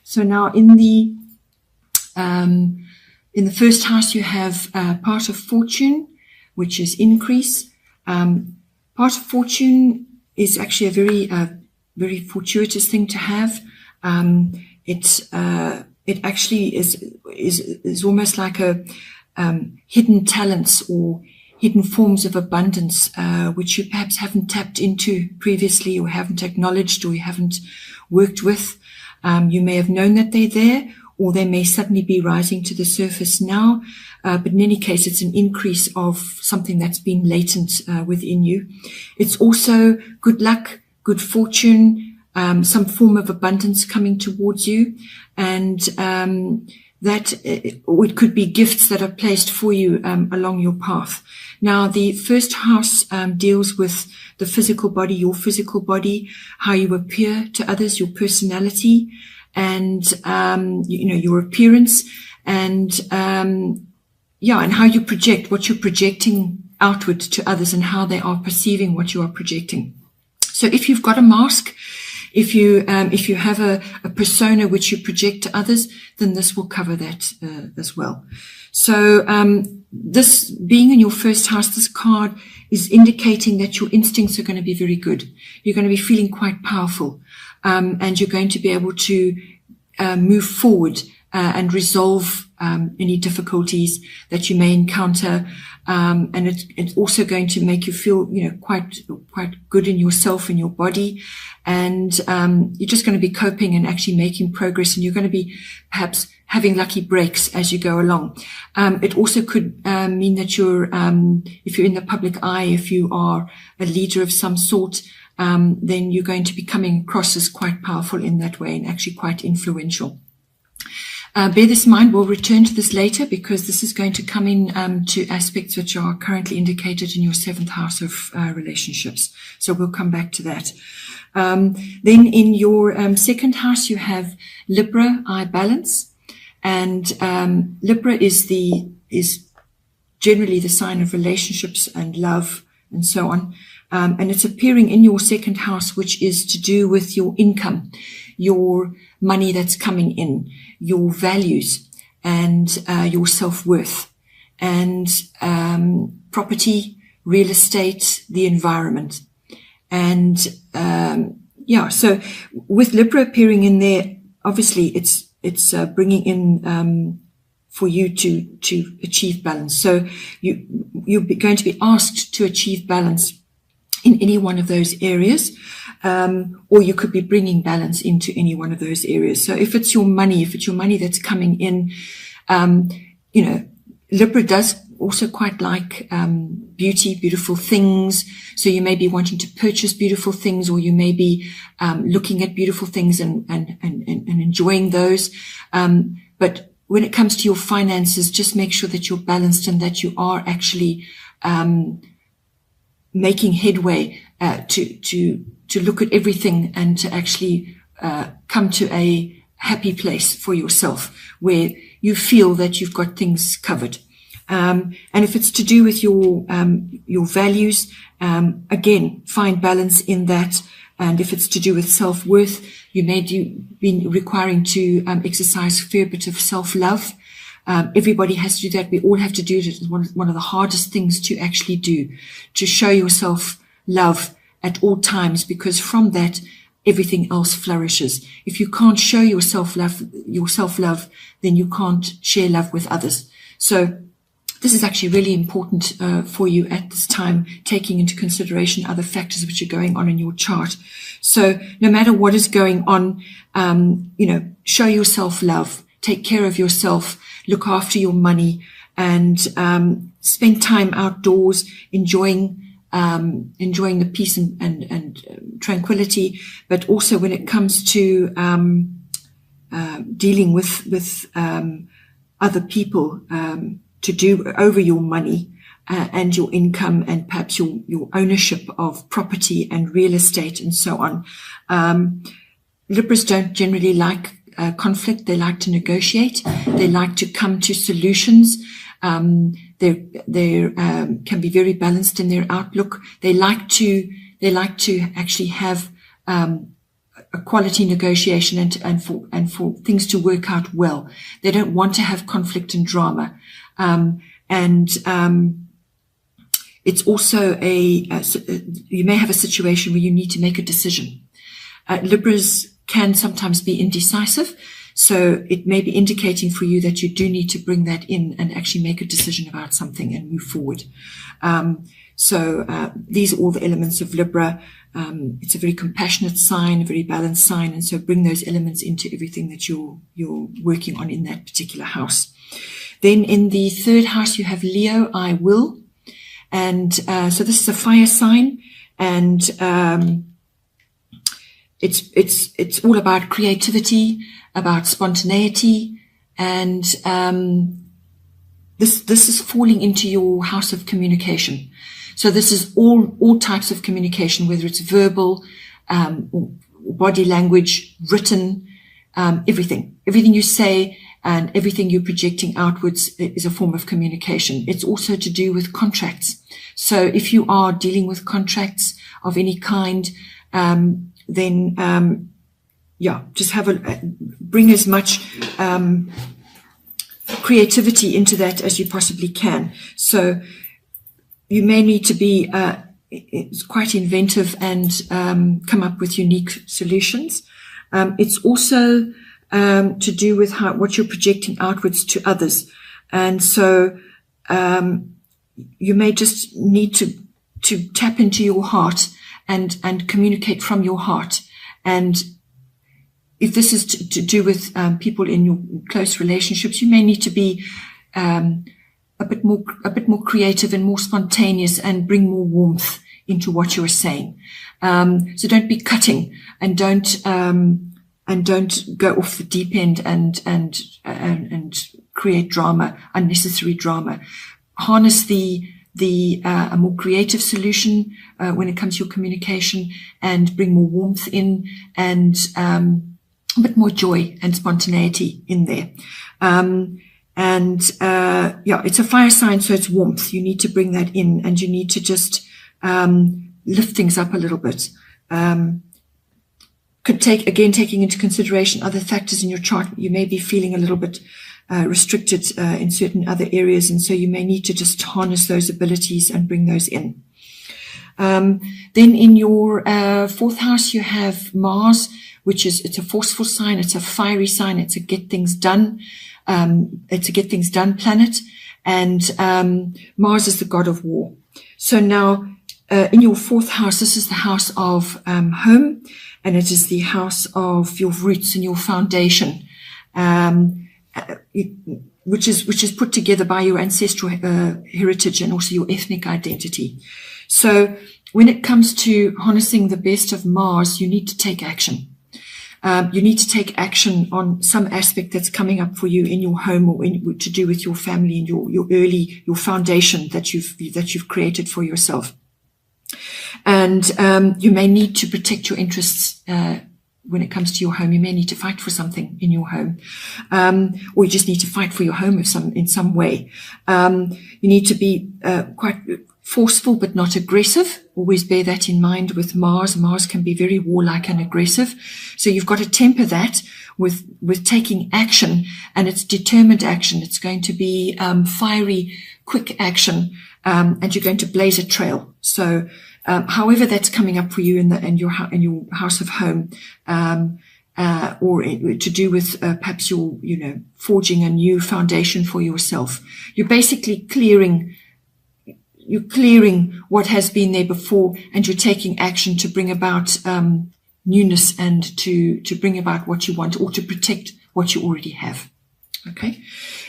So now in the first house, you have part of fortune, which is increase. Part of fortune is actually a very fortuitous thing to have. It actually is almost like a hidden talents or hidden forms of abundance, which you perhaps haven't tapped into previously, or haven't acknowledged, or you haven't worked with. You may have known that they're there, or they may suddenly be rising to the surface now. But in any case, it's an increase of something that's been latent within you. It's also good luck, good fortune, some form of abundance coming towards you. And or it could be gifts that are placed for you along your path. Now, the first house deals with the physical body, your physical body, how you appear to others, your personality, and your appearance, and and how you project, what you're projecting outward to others, and how they are perceiving what you are projecting. So if you've got a mask, if you have a persona which you project to others, then this will cover that as well. So this being in your first house, this card is indicating that your instincts are going to be very good. You're going to be feeling quite powerful, and you're going to be able to move forward and resolve any difficulties that you may encounter. And it's also going to make you feel, quite good in yourself and your body. And you're just going to be coping and actually making progress. And you're going to be perhaps having lucky breaks as you go along. It also could mean that if you're in the public eye, if you are a leader of some sort, then you're going to be coming across as quite powerful in that way and actually quite influential. Bear this in mind. We'll return to this later, because this is going to come in to aspects which are currently indicated in your 7th house of relationships. So we'll come back to that. Then in your 2nd house, you have Libra, I balance. And Libra is generally the sign of relationships and love and so on. And it's appearing in your 2nd house, which is to do with your income, your money that's coming in, your values, and your self-worth, and property, real estate, the environment. And so with Libra appearing in there, obviously it's bringing in for you to achieve balance. So you're going to be asked to achieve balance in any one of those areas, or you could be bringing balance into any one of those areas. So if it's your money that's coming in, Libra does also quite like beautiful things. So you may be wanting to purchase beautiful things, or you may be looking at beautiful things and enjoying those. But when it comes to your finances, just make sure that you're balanced and that you are actually making headway to look at everything and to actually come to a happy place for yourself where you feel that you've got things covered. And if it's to do with your values, again, find balance in that. And if it's to do with self-worth, you may be requiring to exercise a fair bit of self-love. Everybody has to do that. We all have to do it. It's one of the hardest things to actually do, to show yourself love at all times, because from that, everything else flourishes. If you can't show yourself love, then you can't share love with others. So this is actually really important for you at this time, taking into consideration other factors which are going on in your chart. So no matter what is going on, show yourself love, take care of yourself, look after your money, and spend time outdoors, enjoying the peace and tranquility. But also when it comes to dealing with other people, to do over your money and your income, and perhaps your ownership of property and real estate and so on. Libras don't generally like conflict. They like to negotiate. They like to come to solutions. They can be very balanced in their outlook. They like to actually have a quality negotiation and for things to work out well. They don't want to have conflict and drama. It's also you may have a situation where you need to make a decision. Libras can sometimes be indecisive, so it may be indicating for you that you do need to bring that in and actually make a decision about something and move forward. These are all the elements of Libra. It's a very compassionate sign, a very balanced sign, and so bring those elements into everything that you're working on in that particular house. Then in the third house, you have Leo, I will. And so this is a fire sign, and it's all about creativity, about spontaneity, and this is falling into your house of communication. So this is all types of communication, whether it's verbal, or body language, written, everything you say and everything you're projecting outwards is a form of communication. It's also to do with contracts. So if you are dealing with contracts of any kind, then just bring as much creativity into that as you possibly can. So you may need to be quite inventive and come up with unique solutions. It's also to do with what you're projecting outwards to others, and so you may just need to tap into your heart and communicate from your heart. And if this is to do with people in your close relationships, you may need to be a bit more creative and more spontaneous and bring more warmth into what you're saying. So don't be cutting, and don't go off the deep end and create drama, unnecessary drama. Harness a more creative solution when it comes to your communication, and bring more warmth in, and a bit more joy and spontaneity in there. It's a fire sign, so it's warmth. You need to bring that in, and you need to just lift things up a little bit. Taking into consideration other factors in your chart, you may be feeling a little bit restricted in certain other areas, and so you may need to just harness those abilities and bring those in. Then in your fourth house, you have Mars, it's a forceful sign, it's a fiery sign, it's a get things done, planet, and Mars is the god of war. So now in your fourth house, this is the house of home, and it is the house of your roots and your foundation, which is put together by your ancestral heritage and also your ethnic identity. So when it comes to harnessing the best of Mars, you need to take action. You need to take action on some aspect that's coming up for you in your home, or to do with your family and your foundation that you've created for yourself. And you may need to protect your interests when it comes to your home. You may need to fight for something in your home, or you just need to fight for your home in some way. You need to be quite forceful but not aggressive. Always bear that in mind with Mars. Mars can be very warlike and aggressive. So you've got to temper that with taking action, and it's determined action. It's going to be fiery, quick action, and you're going to blaze a trail. So however that's coming up for you in your house of home, or to do with perhaps your forging a new foundation for yourself, you're basically clearing what has been there before, and you're taking action to bring about newness, and to bring about what you want, or to protect what you already have. Okay.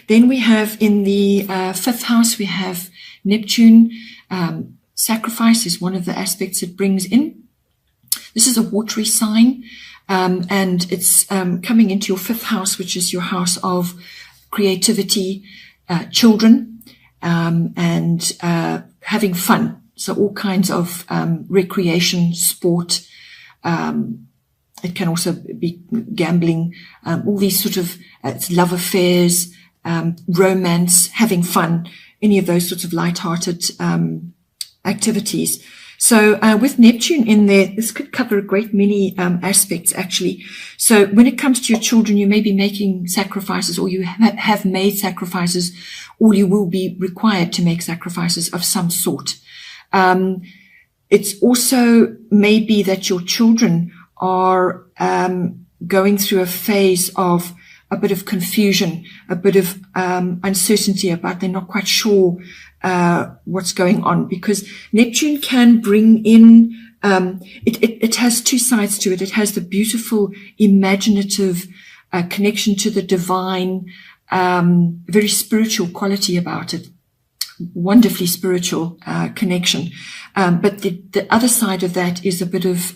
Then we have in the fifth house, we have Neptune. Sacrifice is one of the aspects it brings in. This is a watery sign, and it's coming into your fifth house, which is your house of creativity, children, and having fun. So all kinds of recreation, sport. It can also be gambling, all these sort of love affairs, romance, having fun, any of those sorts of light-hearted activities. So with Neptune in there, this could cover a great many aspects, actually. So when it comes to your children, you may be making sacrifices, or you have made sacrifices, or you will be required to make sacrifices of some sort. It's also maybe that your children are going through a phase of a bit of confusion, a bit of uncertainty about they're not quite sure what's going on, because Neptune can bring in, it has two sides to it. It has the beautiful, imaginative connection to the divine, very spiritual quality about it, wonderfully spiritual connection. But the other side of that is a bit of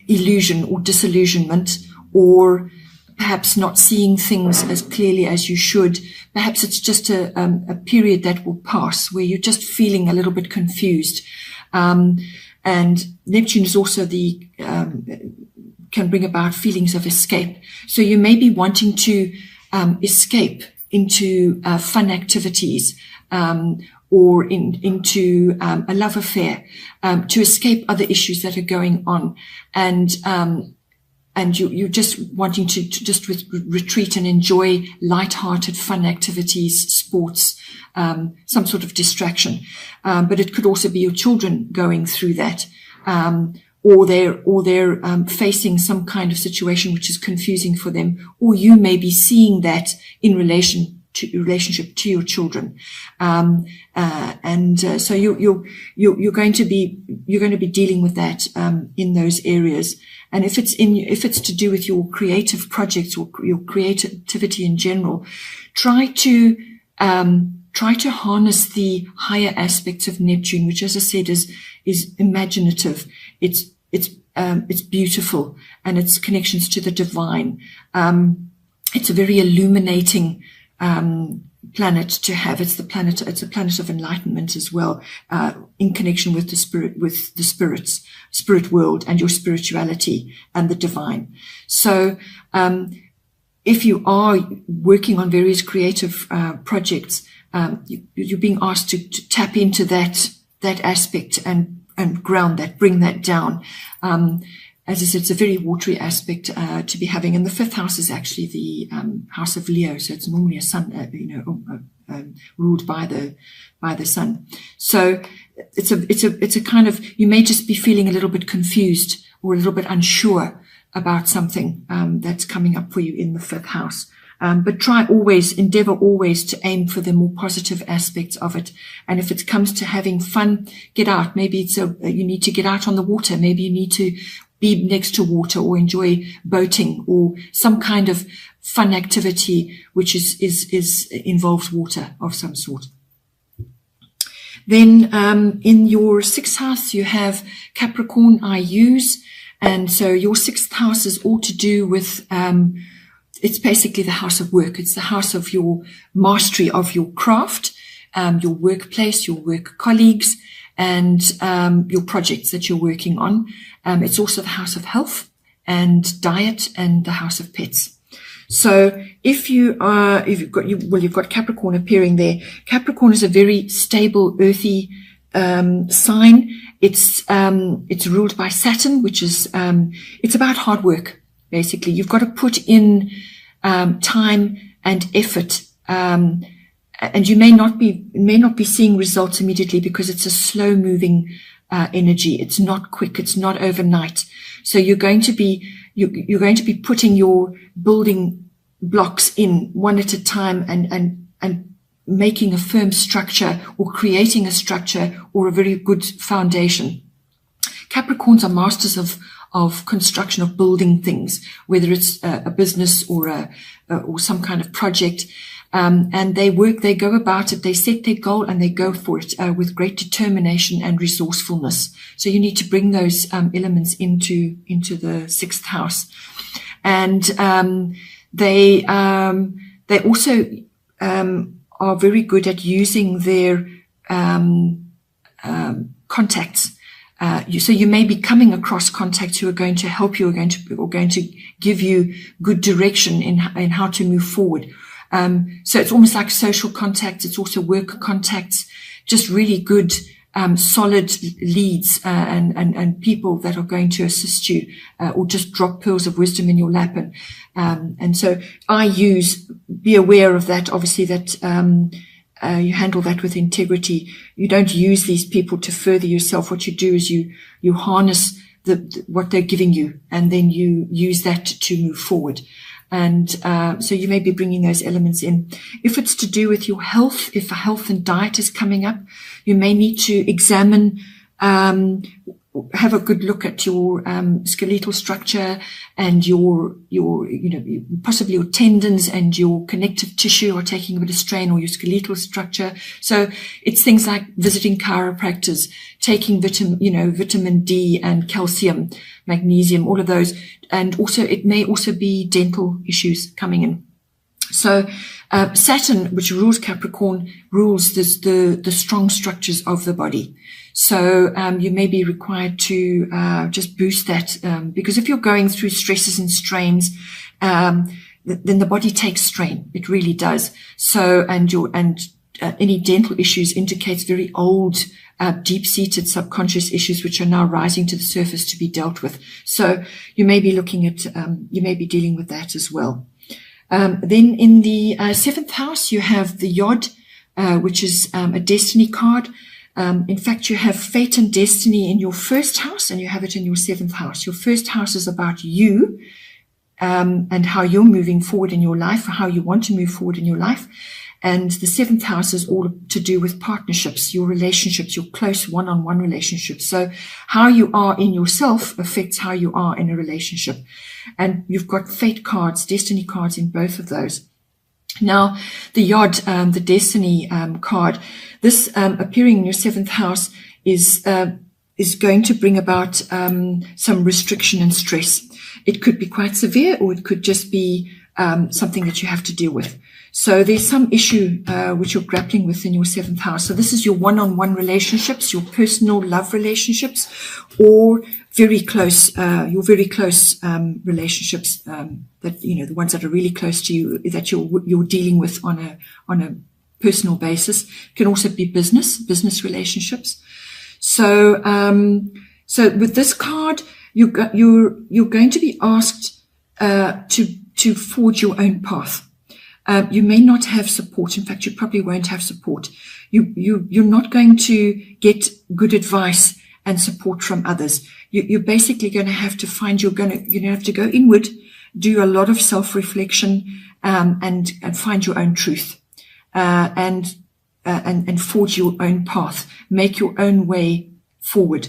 illusion or disillusionment, or perhaps not seeing things as clearly as you should. Perhaps it's just a period that will pass where you're just feeling a little bit confused. And Neptune is also can bring about feelings of escape. So you may be wanting to escape into fun activities, or into a love affair, to escape other issues that are going on. And you're just wanting to just retreat and enjoy light-hearted, fun activities, sports, some sort of distraction. But it could also be your children going through that, or they're facing some kind of situation which is confusing for them, or you may be seeing that in relationship to your children. So you're going to be dealing with that in those areas. And if it's to do with your creative projects or your creativity in general, try to harness the higher aspects of Neptune, which, as I said, is imaginative. It's beautiful, and its connections to the divine. It's a very illuminating planet to have. It's a planet of enlightenment as well, in connection with the spirit world and your spirituality and the divine. So, if you are working on various creative projects, you're being asked to tap into that aspect and ground that, bring that down. As I said, it's a very watery aspect to be having, and the fifth house is actually the house of Leo, so it's normally a sun, ruled by the sun. So it's a kind of, you may just be feeling a little bit confused or a little bit unsure about something that's coming up for you in the fifth house. But endeavor always to aim for the more positive aspects of it. And if it comes to having fun, get out. Maybe you need to get out on the water. Maybe you need to be next to water, or enjoy boating, or some kind of fun activity which involves water of some sort. Then in your sixth house you have Capricorn IUs, and so your sixth house is all to do with it's basically the house of work. It's the house of your mastery of your craft, your workplace, your work colleagues, and your projects that you're working on. It's also the house of health and diet, and the house of pets. So you've got Capricorn appearing there. Capricorn is a very stable, earthy sign. It's ruled by Saturn, which is it's about hard work. Basically, you've got to put in time and effort, and you may not be seeing results immediately because it's a slow moving energy. It's not quick. It's not overnight. So you're going to be putting your building blocks in one at a time, and making a firm structure, or creating a structure or a very good foundation. Capricorns are masters of construction, of building things, whether it's a business or some kind of project. And they go about it, they set their goal and they go for it with great determination and resourcefulness. So you need to bring those elements into the sixth house. And they also are very good at using their contacts. So you may be coming across contacts who are going to help you, or going to give you good direction in how to move forward. So it's almost like social contacts. It's also work contacts, just really good solid leads and people that are going to assist you, or just drop pearls of wisdom in your lap. And so be aware of that, obviously, that you handle that with integrity. You don't use these people to further yourself. What you do is you harness what they're giving you, and then you use that to move forward. And so you may be bringing those elements in. If it's to do with your health, if a health and diet is coming up, you may need to examine, have a good look at your skeletal structure and your possibly your tendons and your connective tissue are taking a bit of strain, or your skeletal structure. So it's things like visiting chiropractors, taking vitamin D and calcium, magnesium, all of those. And also it may also be dental issues coming in. So Saturn, which rules Capricorn, rules the strong structures of the body. So you may be required to just boost that, because if you're going through stresses and strains, then the body takes strain. It really does. So any dental issues indicates very old, deep-seated subconscious issues which are now rising to the surface to be dealt with. So you may be looking at, you may be dealing with that as well. Then in the 7th house, you have the Yod, which is a destiny card. In fact, you have fate and destiny in your 1st house, and you have it in your 7th house. Your 1st house is about you, and how you're moving forward in your life, how you want to move forward in your life. And the 7th house is all to do with partnerships, your relationships, your close one-on-one relationships. So how you are in yourself affects how you are in a relationship. And you've got fate cards, destiny cards in both of those. Now, the Yod, the destiny card, this appearing in your 7th house is going to bring about some restriction and stress. It could be quite severe, or it could just be something that you have to deal with. So there's some issue which you're grappling with in your 7th house. So this is your one-on-one relationships, your personal love relationships, or very close, your very close relationships that the ones that are really close to you, that you're dealing with on a personal basis. It can also be business relationships. So with this card, you're going to be asked to forge your own path. You may not have support. In fact, you probably won't have support. You're not going to get good advice and support from others. You're basically going to have to you're going to have to go inward, do a lot of self-reflection, and find your own truth, and forge your own path, make your own way forward,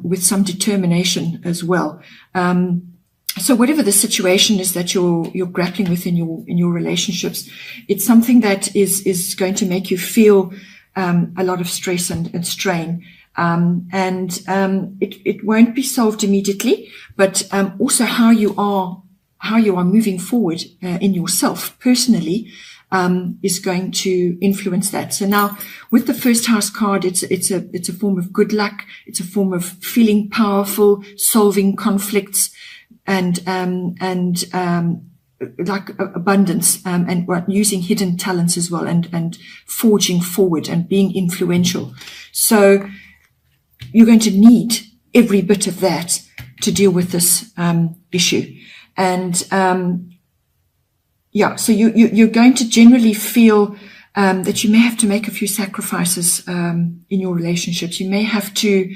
with some determination as well. So whatever the situation is that you're grappling with in your relationships, it's something that is going to make you feel a lot of stress and strain. It won't be solved immediately, but also how you are moving forward in yourself personally is going to influence that. So now with the 1st house card, it's a form of good luck. It's a form of feeling powerful, solving conflicts, and like abundance, and using hidden talents as well, and forging forward and being influential. So you're going to need every bit of that to deal with this issue. And so you're going to generally feel that you may have to make a few sacrifices in your relationships. You may have to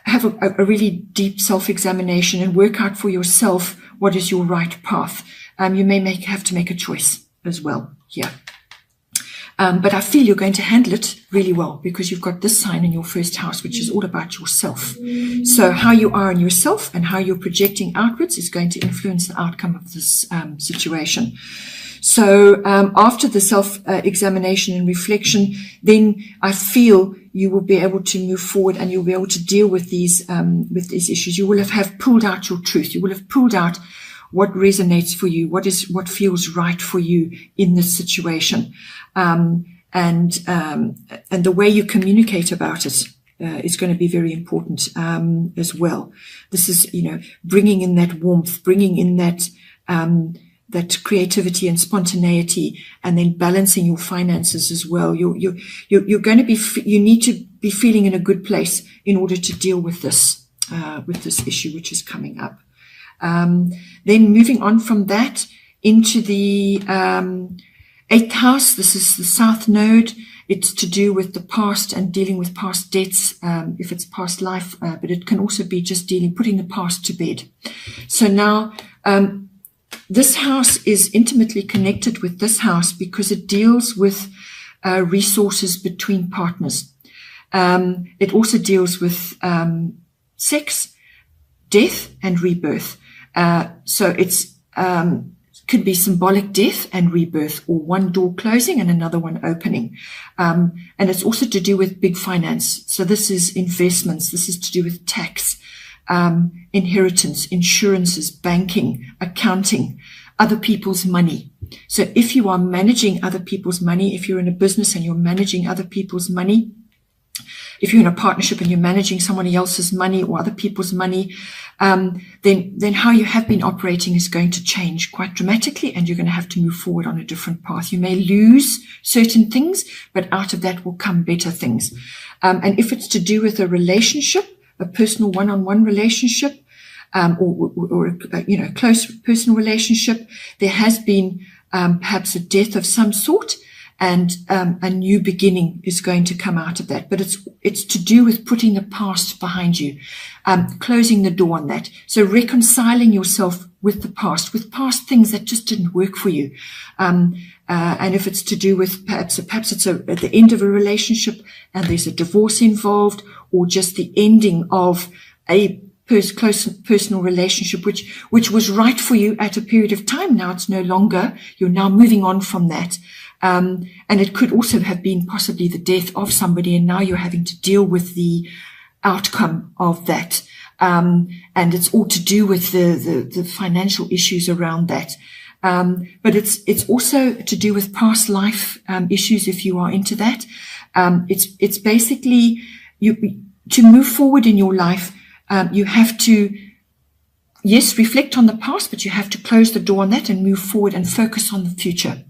have a really deep self-examination and work out for yourself what is your right path. You may have to make a choice as well here. But I feel you're going to handle it really well, because you've got this sign in your 1st house, which is all about yourself. So how you are in yourself and how you're projecting outwards is going to influence the outcome of this situation. So after the self-examination and reflection, then I feel you will be able to move forward, and you'll be able to deal with these issues. You will have pulled out your truth. You will have pulled out what resonates for you, what feels right for you in this situation, and the way you communicate about it is going to be very important as well. This is bringing in that warmth, bringing in that that creativity and spontaneity, and then balancing your finances as well. You're going to be, you need to be feeling in a good place in order to deal with this issue which is coming up. Then moving on from that into the 8th house. This is the South Node. It's to do with the past and dealing with past debts, if it's past life, but it can also be just putting the past to bed. So now, this house is intimately connected with this house because it deals with resources between partners. It also deals with sex, death, and rebirth. So it's could be symbolic death and rebirth, or one door closing and another one opening. And it's also to do with big finance. So this is investments. This is to do with tax, inheritance, insurances, banking, accounting, other people's money. So if you are managing other people's money, if you're in a business and you're managing other people's money, if you're in a partnership and you're managing somebody else's money or other people's money, then how you have been operating is going to change quite dramatically, and you're going to have to move forward on a different path. You may lose certain things, but out of that will come better things. And if it's to do with a relationship, a personal one-on-one relationship, or a close personal relationship, there has been perhaps a death of some sort, and a new beginning is going to come out of that. But it's to do with putting the past behind you, closing the door on that. So reconciling yourself with the past, with past things that just didn't work for you. And if it's to do with perhaps it's at the end of a relationship and there's a divorce involved, or just the ending of a close personal relationship, which was right for you at a period of time. Now it's no longer. You're now moving on from that. And it could also have been possibly the death of somebody, and now you're having to deal with the outcome of that. And it's all to do with the financial issues around that. But it's also to do with past life issues if you are into that. It's basically to move forward in your life. You have to, yes, reflect on the past, but you have to close the door on that and move forward and focus on the future.